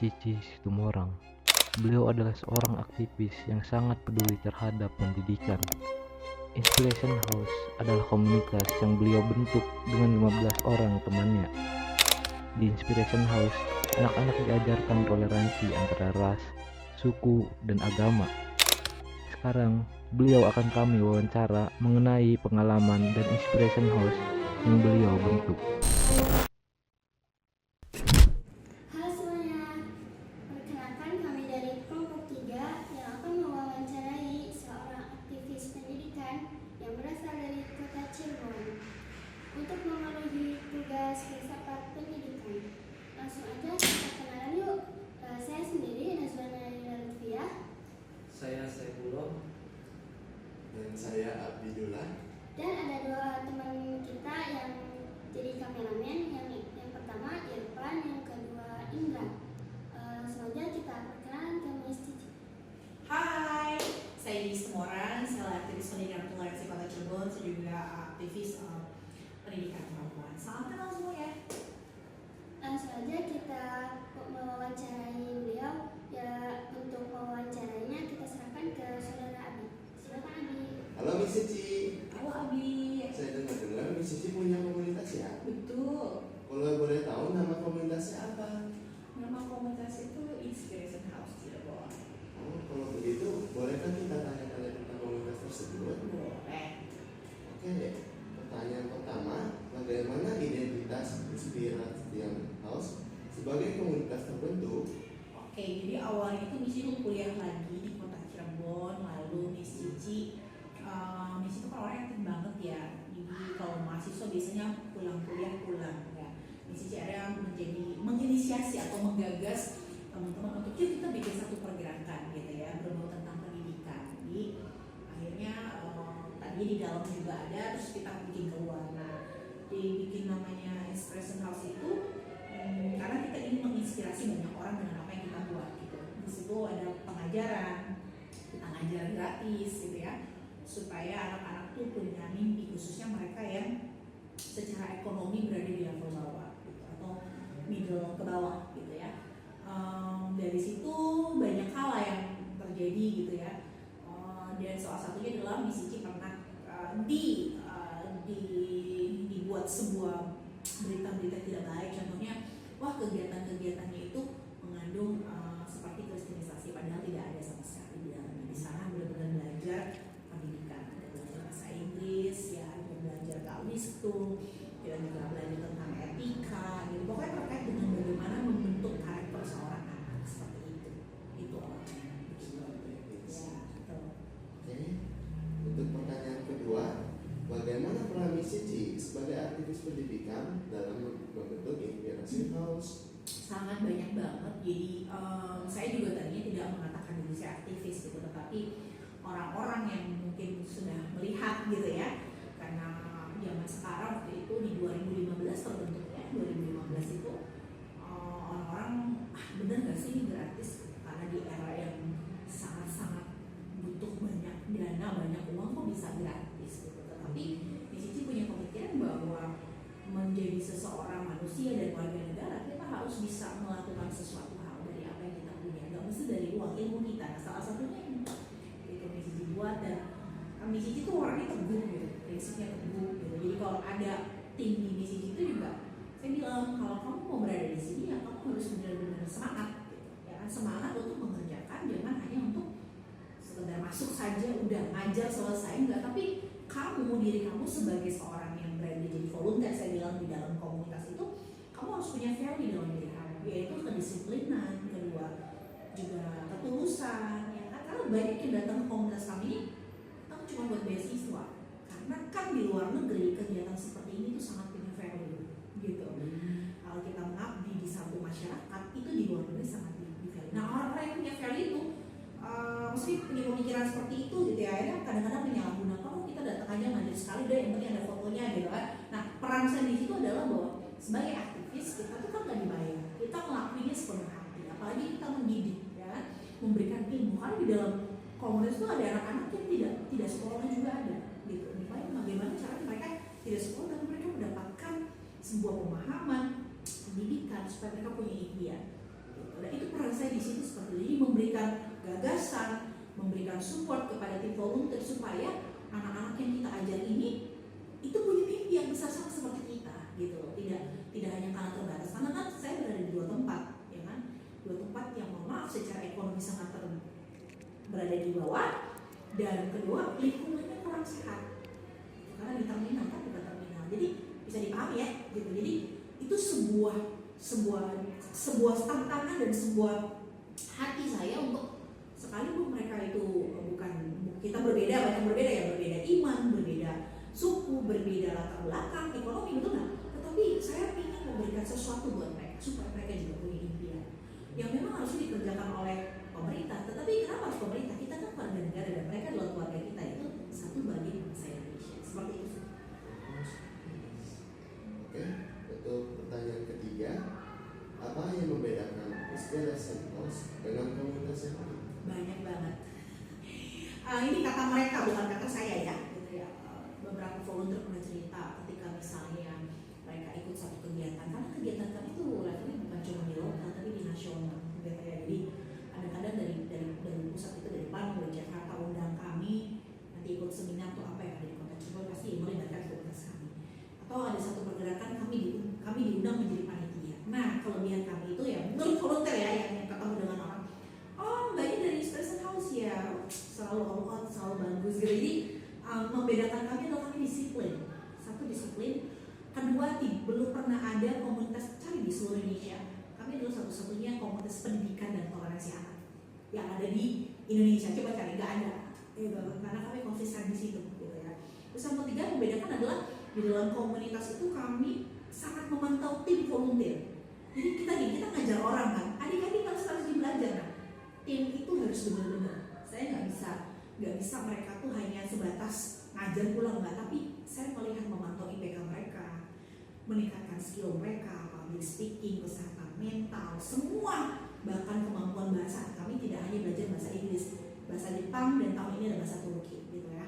Cici Situmorang. Beliau adalah seorang aktivis yang sangat peduli terhadap pendidikan. Inspiration House adalah komunitas yang beliau bentuk dengan 15 orang temannya. Di Inspiration House, anak-anak diajarkan toleransi antara ras, suku, dan agama. Sekarang, beliau akan kami wawancara mengenai pengalaman dan Inspiration House yang beliau bentuk. Halo semuanya, perkenalkan kami dari kelompok 3 yang akan mewawancarai seorang aktivis pendidikan yang berasal dari kota Cirebon untuk memenuhi tugas filsafat pendidikan. Langsung aja kita kenalan yuk. Saya sendiri Nazwana Lutfiah. Saya Saifullah. Dan saya Abdillah. Dan ada dua teman kita yang jadi kameramen, yang pertama Irfan, yang kedua Indra. Langsung aja kita perkenalan ke Miss Cici. Hai, saya Edi Semorang, saya aktivis pendidikan toleransi Kota Cirebon, saya juga aktivis pendidikan perempuan. Salam kenal semua ya. Langsung aja kita mewawancarai beliau. Ya, untuk mewawancarainya kita serahkan ke saudara Abi. Silakan Abi. Halo Miss Cici. Halo Abi. Saya dengar Miss Cici punya komunitas ya? Betul. Kalau boleh tahu nama komunitasnya apa? Nama komunitas itu Inspiration House Cirebon. Oh, kalau begitu bolehkah kita tanya-tanya tentang komunitas tersebut? Boleh. Oke, pertanyaan pertama, bagaimana identitas Inspiration House sebagai komunitas terbentuk? Oke, jadi awalnya itu Miss Cici kuliah lagi di Kota Cirebon, lalu Miss Cici Miss itu kan orangnya aktif banget ya. Jadi kalau mahasiswa biasanya pulang kuliah ya. Miss Cici ada menginisiasi atau menggagas teman-teman untuk yuk kita bikin satu pergerakan gitu ya, berbau tentang pendidikan. Jadi akhirnya tadi di dalam juga ada, terus kita bikin keluar. Nah, dibikin namanya Inspiration House itu karena kita ingin menginspirasi banyak orang dengan apa yang kita buat gitu. Di situ ada pengajaran, kita ngajar gratis gitu ya, supaya anak-anak tuh punya mimpi, khususnya mereka yang secara ekonomi berada di level bawah gitu, atau middle ke bawah gitu ya. Dari situ banyak hal yang terjadi gitu ya. Dan salah satunya adalah Miss Cici pernah dibuat sebuah berita-berita tidak baik. Contohnya, wah kegiatan-kegiatannya itu mengandung seperti kristenisasi, padahal tidak ada sama sekali di dalamnya. Di sana benar-benar belajar pendidikan, ada belajar bahasa Inggris, ya, ada belajar tuh, ya, juga belajar tentang etika, gitu. Pokoknya terkait dengan bagaimana membentuk karakter seorang anak seperti itu. Itu awalnya. Ya, betul. Oke, untuk pertanyaan kedua, bagaimana peran Miss Cici sebagai aktivis pendidikan dalam membentuk Inspiration House? Sangat banyak banget. Jadi saya juga tadinya tidak mengatakan diri saya aktivis gitu, tetapi orang-orang yang mungkin sudah melihat gitu ya, karena zaman sekarang waktu itu di 2015 terbentuknya, 2015 itu orang-orang bener gak sih ini gratis, karena di era yang sangat-sangat butuh banyak dana, banyak uang, kok bisa gratis gitu. Tetapi di sini punya pemikiran bahwa menjadi seseorang manusia dan warga negara, kita harus bisa melakukan sesuatu hal dari apa yang kita punya, gak mesti dari uang, ilmu kita. Salah satunya itu Miss Cici buat, dan Miss Cici tuh orangnya teguh gitu, prinsipnya teguh gitu. Jadi kalau ada tim di Miss Cici itu juga saya bilang, kalau kamu mau berada di sini ya kamu harus benar-benar semangat gitu. Ya kan, semangat untuk mengerjakan, jangan hanya untuk sekedar masuk saja udah ngajar selesai, enggak, tapi kamu, diri kamu sebagai seorang yang berada jadi volunteer, saya bilang di dalam komunitas itu kamu harus punya value dalam diri kamu, yaitu kedisiplinan, kedua juga ketulusan, ya kan, karena banyak yang datang ke komunitas kami ini cuma buat beasiswa, karena kan di luar negeri kegiatan seperti ini tuh sangat punya value gitu. Kalau kita mengabdi di satu masyarakat itu di luar negeri sangat di value. Nah, orang-orang yang punya value itu mesti punya pemikiran seperti itu gitu ya, akhirnya kadang-kadang menyalahgunakan, oh kita datang aja ngajar sekali deh, yang penting ada fotonya gitu kan. Nah, peran saya di situ adalah bahwa sebagai aktivis kita tuh kan gak dibayar, kita ngelakuinnya sepenuh hati, apalagi kita mendidik ya, memberikan ilmu. Karena di dalam komunitas itu ada anak-anak yang tidak sekolah juga ada gitu. Bagaimana cara mereka tidak sekolah dan mereka mendapatkan sebuah pemahaman pendidikan supaya mereka punya impian. gitu. Dan itu peran saya di situ seperti itu. Jadi memberikan gagasan, memberikan support kepada tim volunteer supaya anak-anak yang kita ajar ini itu punya mimpi yang besar sama seperti kita gitu loh. Tidak hanya karena terbatas, karena kan saya berada di dua tempat ya kan, dua tempat yang mohon maaf secara ekonomi sangat berada di bawah, dan kedua lingkungannya kurang sehat karena di terminal kan, bukan terminal, jadi bisa dipahami ya gitu. Jadi itu sebuah tantangan dan sebuah hati saya untuk sekalipun mereka itu bukan kita berbeda, banyak berbeda ya, berbeda iman, berbeda suku, berbeda latar belakang ekonomi, betul nggak? Tetapi saya ingin memberikan sesuatu buat mereka supaya mereka juga punya impian yang memang harus dikerjakan oleh pemerintah. Tetapi kenapa harus pemerintah? Kita kan warga negara dan mereka adalah keluarga kita, itu satu bagian bangsa Indonesia. Seperti itu. Oke, untuk pertanyaan ketiga, apa yang membedakan Inspiration House dengan komunitas yang lain? Banyak banget. Ini kata mereka, bukan kata saya ya. Gitu ya. Beberapa volunteer pernah cerita ketika misalnya mereka ikut satu kegiatan, karena kegiatan kami itu levelnya bukan cuma di lokal tapi di nasional. Gitu ya. Jadi kadang-kadang dari pusat itu, dari Bandung, dari Jakarta undang kami nanti ikut seminar atau apa yang ada di Kota Cirebon, pasti melibatkan komunitas kami. Atau ada satu pergerakan kami diundang menjadi panitia. Nah, kelebihan kami itu ya menurut volunteer ya yang ketemu dengan orang, oh mbaknya dari Inspiration House ya, selalu all out, selalu bagus gitu. Jadi membedakan kami adalah kami disiplin. Satu disiplin, kedua belum pernah ada komunitas, cari di seluruh Indonesia. Kami adalah satu-satunya komunitas pendidikan dan toleransi anak yang ada di Indonesia. Coba cari, nggak ada. Gitu. Karena kami konsisten di situ gitu ya. Terus yang ketiga membedakan adalah di dalam komunitas itu kami sangat memantau tim volunteer. Jadi kita ngajar orang kan, adik-adik harus belajar kan. Tim itu harus benar-benar. Saya nggak bisa mereka tuh hanya sebatas ngajar pulang nggak, tapi saya melihat memantau IPK mereka, meningkatkan skill mereka, public speaking, kesehatan mental, semua, bahkan kemampuan bahasa. Kami tidak hanya belajar bahasa Inggris, bahasa Jepang, dan tahun ini ada bahasa Turki gitu ya.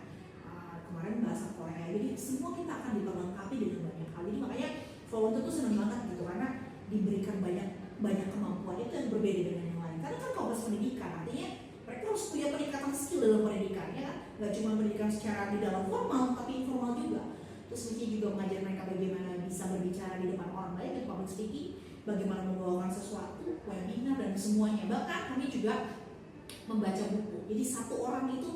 Kemarin bahasa Korea. Jadi semua kita akan diperlengkapi dengan banyak hal. Jadi makanya volunteer tuh senang banget gitu karena diberikan banyak kemampuan itu yang berbeda dengan yang lain. Karena kan komunitas pendidikan artinya mereka harus punya peningkatan skill dalam pendidikan ya kan. Gak cuma pendidikan secara di dalam formal tapi informal juga. Terus mesti juga mengajar mereka bagaimana bisa berbicara di depan orang lain dan public speaking, bagaimana membawakan sesuatu, webinar dan semuanya. Bahkan kami juga membaca buku. Jadi satu orang itu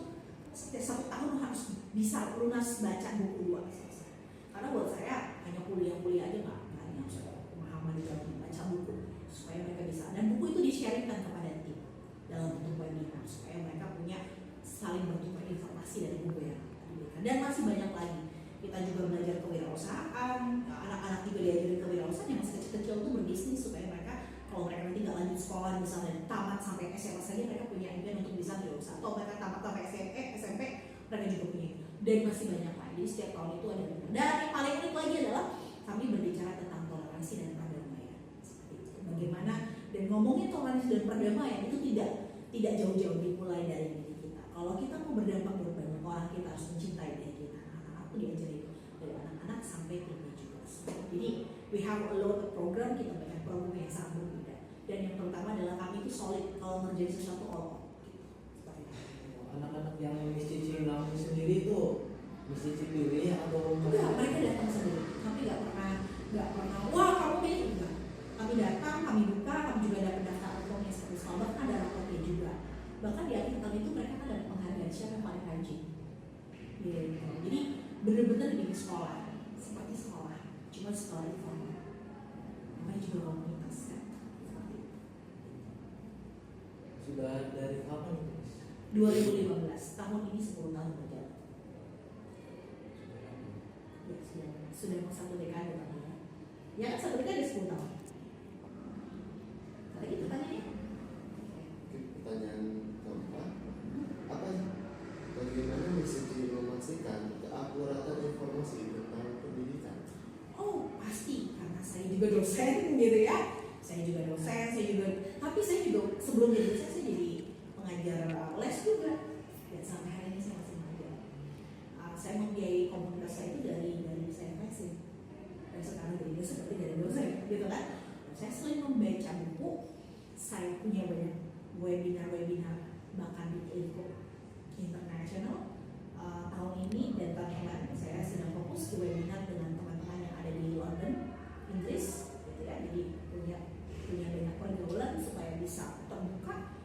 setiap 1 tahun harus bisa lunas baca buku 2 selesai. Karena buat saya hanya kuliah aja nggak harus ada pemahaman dalam baca buku supaya mereka bisa, dan buku itu di-sharingkan kepada tim dalam bentuk webinar supaya mereka punya saling bertukar informasi dari buku yang diberikan. Dan masih banyak lagi. Kita juga belajar kewirausahaan, anak-anak juga diajarin kewirausahaan yang masih kecil-kecil itu berbisnis supaya mereka kalau mereka nanti nggak lanjut sekolah misalnya tamat sampai SMA saja mereka punya impian untuk bisa berusaha, atau mereka tamat sampai SMP mereka juga punya, dan masih banyak lagi. Jadi setiap tahun itu ada. Dan yang paling unik lagi adalah kami berbicara tentang toleransi dan perdamaian. Bagaimana dan ngomongin toleransi dan perdamaian itu tidak jauh-jauh dimulai dari diri kita. Kalau kita mau berdampak buat banyak orang, kita harus mencintai diri kita. Anak-anak itu diajari dari anak-anak sampai tinggi juga. Jadi we have a lot of program, kita banyak program yang sangat berbeda. Dan yang pertama adalah kami itu solid kalau ngerjain sesuatu all out. Anak-anak yang Miss Cici nampung sendiri itu Miss Cici pilih atau Enggak, mereka datang sendiri. Kami nggak pernah wah kamu pilih, enggak. Kami datang, kami buka, kami juga ada pendaftaran formnya seperti sekolah, bahkan ada rapotnya juga. Bahkan di akhir tahun itu mereka kan ada penghargaan siapa yang paling rajin. Jadi benar-benar dibikin sekolah seperti sekolah, cuma sekolah informal. Namanya juga komunitas kan. sudah dari kapan itu? 2015, tahun ini 10 tahun berjalan. Ya, sudah mau 1 dekade Pak ya. Ya kan 1 dekade 10 tahun. Ada gitu pertanyaannya? Oke, pertanyaan keempat, bagaimana misi memastikan keakuratan informasi tentang pendidikan? Oh pasti, karena saya juga dosen gitu ya. Tapi saya juga sebelum jadi dosen saya jadi pengajar les juga. Dan sampai hari ini saya masih mengajar. Saya membiayai komunitas saya itu dari saya lesin. Dan sekarang jadi dosen seperti dari dosen gitu kan. Saya sering membaca buku, webinar-webinar bahkan di Lingkup International tahun ini dan tahun yang lain saya sedang fokus di webinar dengan teman-teman yang ada di London, Inggris, gitu ya. Jadi punya banyak pergaulan supaya bisa terbuka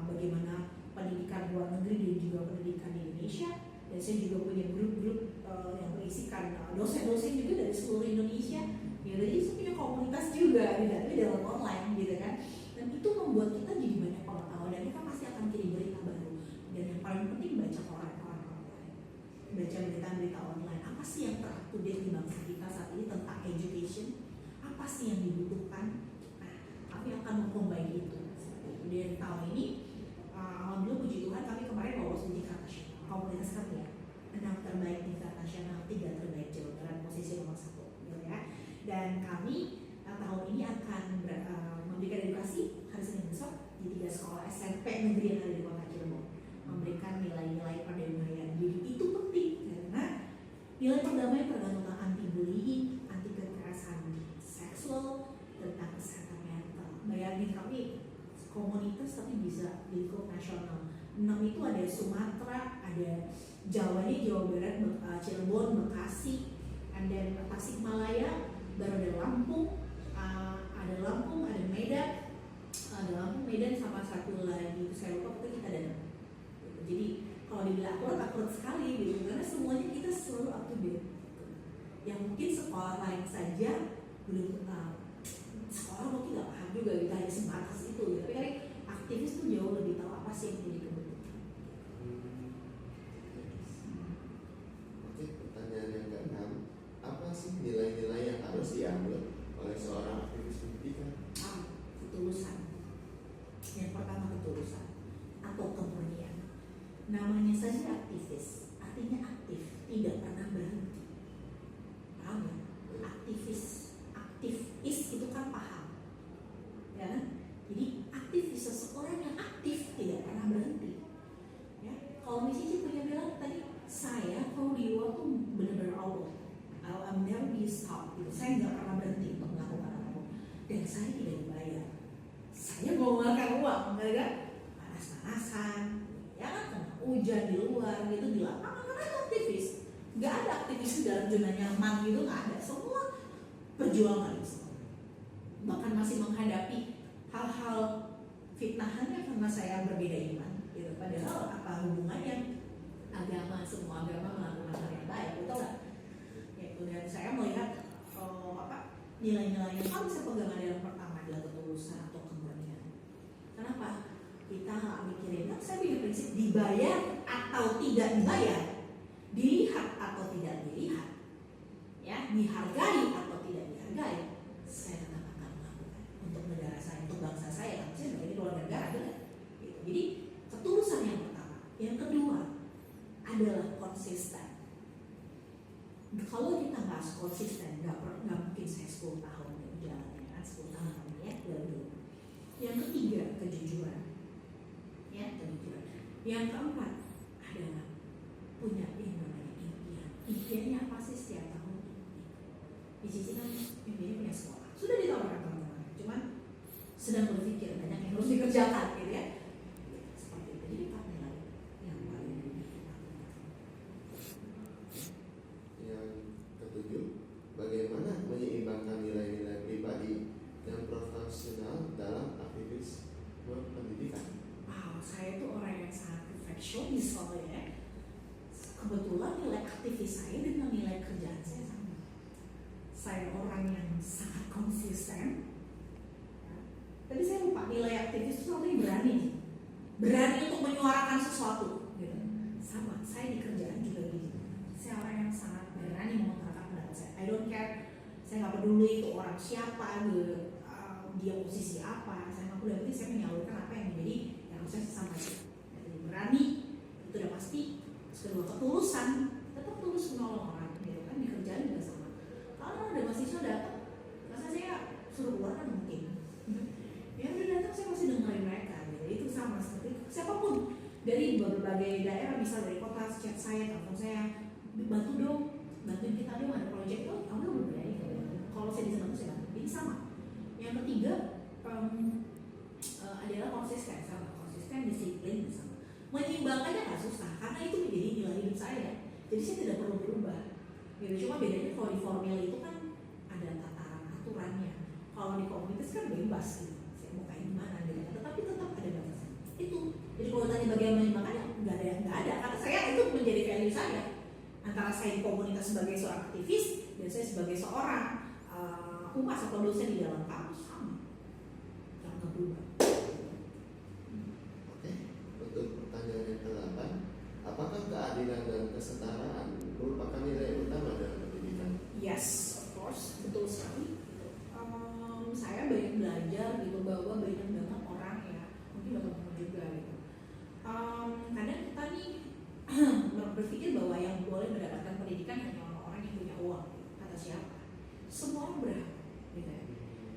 bagaimana pendidikan luar negeri dan juga pendidikan di Indonesia. Dan saya juga punya grup-grup yang berisikan dosen-dosen juga dari seluruh Indonesia. Ya, jadi saya punya komunitas juga di dalam online gitu kan. Dan itu membuat kita jadi banyak pengetahuan dan kita pasti akan kirim berita baru. Dan yang paling penting baca koran online, baca berita-berita online. Apa sih yang terupdate di bangsa kita saat ini tentang education? Apa sih yang dibutuhkan? Nah, kami akan memperbaiki itu. Dan tahun ini, alhamdulillah puji Tuhan kami kemarin lolos di tingkat nasional. Komunitas kami ya, 6 terbaik tingkat nasional, 3 terbaik Jawa Barat, posisi nomor 1 gitu ya. Dan kami tahun ini akan memberikan edukasi hari Senin besok di 3 sekolah SMP negeri yang ada di Kota Cirebon, memberikan nilai-nilai perdamaian. Jadi itu penting karena nilai perdamaian tergantung anti bullying, anti kekerasan seksual, tentang kesehatan mental. Bayangin kami komunitas tapi bisa di lingkup nasional. 6 itu ada Sumatera, ada Jawa Barat, Cirebon, Bekasi, and then Tasikmalaya, baru ada Lampung, ada Medan, sama satu lagi saya lupa tapi kita ada. Jadi kalau dibilang akurat sekali gitu karena semuanya kita selalu up to date. Yang mungkin sekolah lain saja belum sekolah mungkin nggak paham juga gitu hanya sebatas itu gitu. Tapi kan aktivis tuh jauh lebih tahu apa sih yang menjadi kebutuhan. Oke, pertanyaan yang keenam, apa sih nilai-nilai yang harus diambil oleh seorang aktivis pendidikan? Ketulusan. Yang pertama ketulusan atau kemurnian. Namanya saja aktivis, artinya aktif, tidak pernah berhenti. Paham ya? Aktivis itu kan paham, ya kan? Jadi aktivis seseorang yang aktif tidak pernah berhenti. Ya, kalau Miss Cici punya bilang tadi, saya kalau di luar tuh benar-benar I'll never be stop. Gitu. Saya nggak pernah berhenti untuk melakukan apapun. Dan saya tidak dibayar. Saya mau mengeluarkan uang, kan? Panas-panasan, ya kan? Kena hujan di luar, gitu di lapangan karena itu aktivis. Nggak ada aktivis di dalam zona nyaman gitu, nggak ada. Semua perjuangan itu. Bahkan masih menghadapi hal-hal fitnahannya karena saya berbeda iman. Gitu. Padahal apa hubungannya? Agama, semua agama melakukan hal yang baik, betul nggak? Gitu. Dan saya melihat nilai-nilai yang paling saya pegang adalah pertama adalah ketulusan atau kemurnian. Kenapa? Kita nggak mikirin, saya punya prinsip dibayar atau tidak dibayar, dilihat atau tidak dilihat, ya, dihargai atau tidak dihargai, saya tetap akan melakukan untuk negara saya, untuk bangsa saya. Saya sebagai luar negara, benar. Gitu. Jadi ketulusan yang pertama. Yang kedua adalah konsisten. Kalau kita nggak konsisten, nggak mungkin saya 10 tahun jalannya kan, 10 tahun ya, dulu. Yang ketiga kejujuran, ya kejujuran. Yang keempat adalah punya yang namanya impian. Impiannya apa sih setiap tahun? Di sisi kan impiannya punya sekolah, sudah ditawarkan teman-teman, cuman sedang berpikir banyak yang harus dikerjakan, gitu ya. Seperti itu. Jadi apa nilai yang paling Yang ketujuh, bagaimana menyeimbangkan nilai-nilai pribadi dan profesional dalam aktivis pendidikan? Wow, saya tuh orang yang sangat perfeksionis soalnya. Kebetulan nilai aktivis saya dengan nilai kerjaan saya sama. Saya orang yang sangat konsisten. Tapi saya lupa nilai aktivis itu artinya berani untuk menyuarakan sesuatu. Gitu. Sama, saya di kerjaan juga gitu. Saya orang yang sangat berani mengutarakan pendapat saya. I don't care. Saya nggak peduli itu orang siapa, dia posisi apa. Saya nggak peduli. Saya menyalurkan apa yang menjadi yang harus saya sampaikan. Jadi berani itu udah pasti. Terus kedua ketulusan, tetap tulus menolong orang. Gitu kan di kerjaan juga sama. Kalau ada mahasiswa datang, masa saya suruh keluar kan mungkin. Ya udah datang saya masih dengerin mereka. Gitu. Itu sama seperti siapapun dari berbagai daerah, misal dari kota, chat saya, telepon saya, bantu dong, bantuin kita dong ada proyek. Oh, kamu udah berani. Kalau saya bisa bantu saya bantu. Ini sama. Yang ketiga adalah konsisten, sama konsisten. Menyeimbangkannya nggak susah karena itu menjadi nilai hidup saya. Jadi saya tidak perlu berubah. Gitu. Cuma bedanya kalau di formal itu kan ada tataran aturannya. Kalau di komunitas kan bebas gitu. Saya mau kayak gimana gitu. Tetapi tetap ada batasan. Itu. Jadi kalau tanya bagaimana menyeimbangkannya nggak ada. Karena saya itu menjadi value saya. Antara saya di komunitas sebagai seorang aktivis dan saya sebagai seorang humas atau dosen di dalam kampus sama. Jangan berubah. Oke, untuk pertanyaan yang ke-8, apakah keadilan dan kesetaraan merupakan nilai utama dalam pendidikan? Yes, of course, betul sekali. Saya banyak belajar gitu bahwa banyak banget orang ya, mungkin bapak-bapak juga gitu. Kadang kita nih berpikir bahwa yang boleh mendapatkan pendidikan hanya orang-orang yang punya uang. Kata siapa? Semua orang berhak, gitu ya.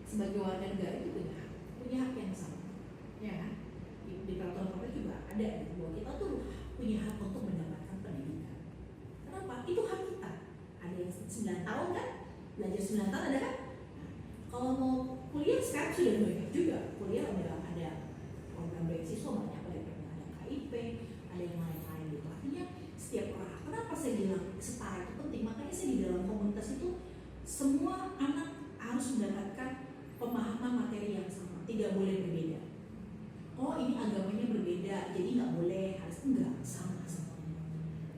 Sebagai warga negara itu punya hak yang sama, ya kan? Di peraturan pemerintah juga ada gitu, bahwa kita tuh punya hak untuk mendapatkan pendidikan. Kenapa? Itu hak kita. Ada yang 9 tahun kan, belajar 9 tahun ada kan? Nah, kalau mau kuliah sekarang sudah banyak juga. Kuliah ada program beasiswa banyak, ada KIP, ada yang lain-lain gitu. Artinya setiap orang. Kenapa saya bilang setara itu penting? Makanya saya di dalam komunitas itu semua anak harus mendapatkan pemahaman materi yang sama, tidak boleh berbeda. Oh ini agamanya berbeda, jadi nggak boleh, harus enggak, sama semuanya.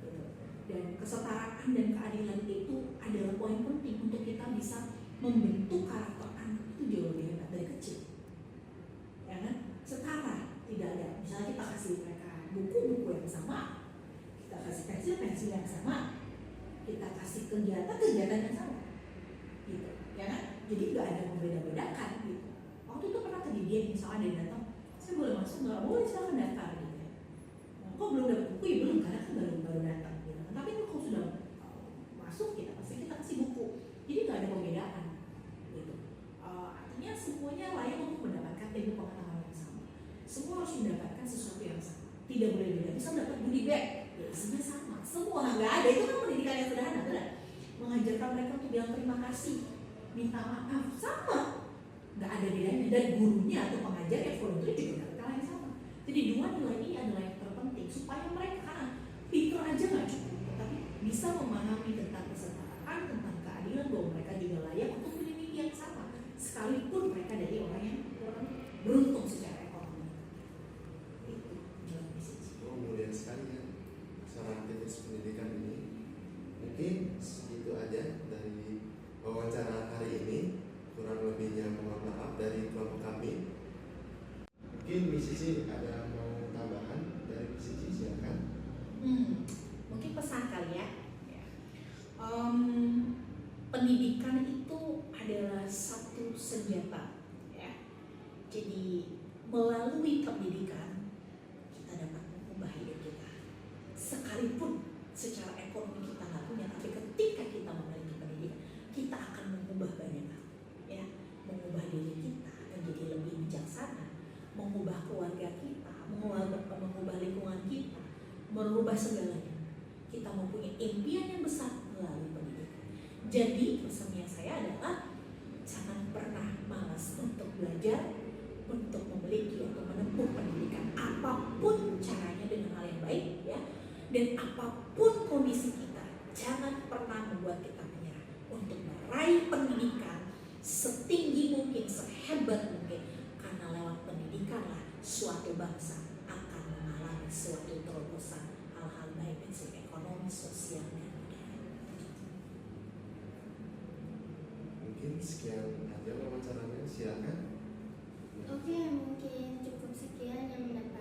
Gitu. Dan kesetaraan dan keadilan itu adalah poin penting untuk kita bisa membentuk karakter anak itu jauh lebih hebat dari kecil. Ya kan? Setara, tidak ada. Misalnya kita kasih mereka buku-buku yang sama, kita kasih pensil yang sama, kita kasih kegiatan yang sama, gitu. Ya kan? Jadi nggak ada membeda-bedakan gitu. Waktu itu pernah kejadian misalnya ada yang datang, saya boleh masuk nggak? Boleh, silahkan daftar gitu ya. Nah, kok belum dapat buku? Ya belum, karena kan baru datang gitu. Tapi kalau sudah masuk kita kasih buku. Jadi nggak ada pembedaan gitu. Artinya semuanya layak untuk mendapatkan ilmu pengetahuan yang sama. Semua harus mendapatkan sesuatu yang sama. Tidak boleh beda. Misal dapat goodie bag, ya isinya sama. Semua nggak ada. Itu kan pendidikan yang sederhana, benar? Mengajarkan mereka untuk bilang terima kasih, minta maaf, sama. Nggak ada bedanya. Dan gurunya atau pengajar yang volunteer juga dapat hal yang sama. Jadi dua nilai ini adalah yang terpenting supaya mereka karena pintar aja nggak cukup, tapi bisa memahami tentang kesetaraan, tentang keadilan, bahwa mereka juga layak untuk memiliki yang sama, sekalipun mereka dari orang yang kurang beruntung secara ekonomi. Itu jalan bisnis. Oh, mulia sekali ya seorang aktivis pendidikan ini. Mungkin segitu aja dari wawancara hari ini. Kurang lebihnya mohon maaf dari kelompok kami. Mungkin Miss Cici ada mau tambahan dari Miss Cici, silakan. Mungkin pesan kali ya. Pendidikan itu adalah satu senjata, ya. Jadi melalui pendidikan kita dapat mengubah hidup kita. Sekalipun secara ekonomi kita nggak punya, tapi ketika kita memiliki pendidikan, kita akan mengubah banyak hal, ya. Mengubah diri kita menjadi lebih bijaksana, mengubah keluarga kita, mengubah lingkungan kita, merubah segalanya. Kita mempunyai impian yang besar melalui pendidikan. Jadi pesannya saya adalah jangan pernah malas untuk belajar, untuk memiliki atau menempuh pendidikan apapun caranya dengan hal yang baik, ya. Dan apapun kondisi kita, jangan pernah membuat kita menyerah untuk meraih pendidikan setinggi mungkin, sehebat mungkin, karena lewat pendidikanlah suatu bangsa akan mengalami suatu terobosan hal-hal baik dari segi ekonomi, sosial, dan budaya. Mungkin sekian aja wawancaranya, silakan. Oke, mungkin cukup sekian yang mendapat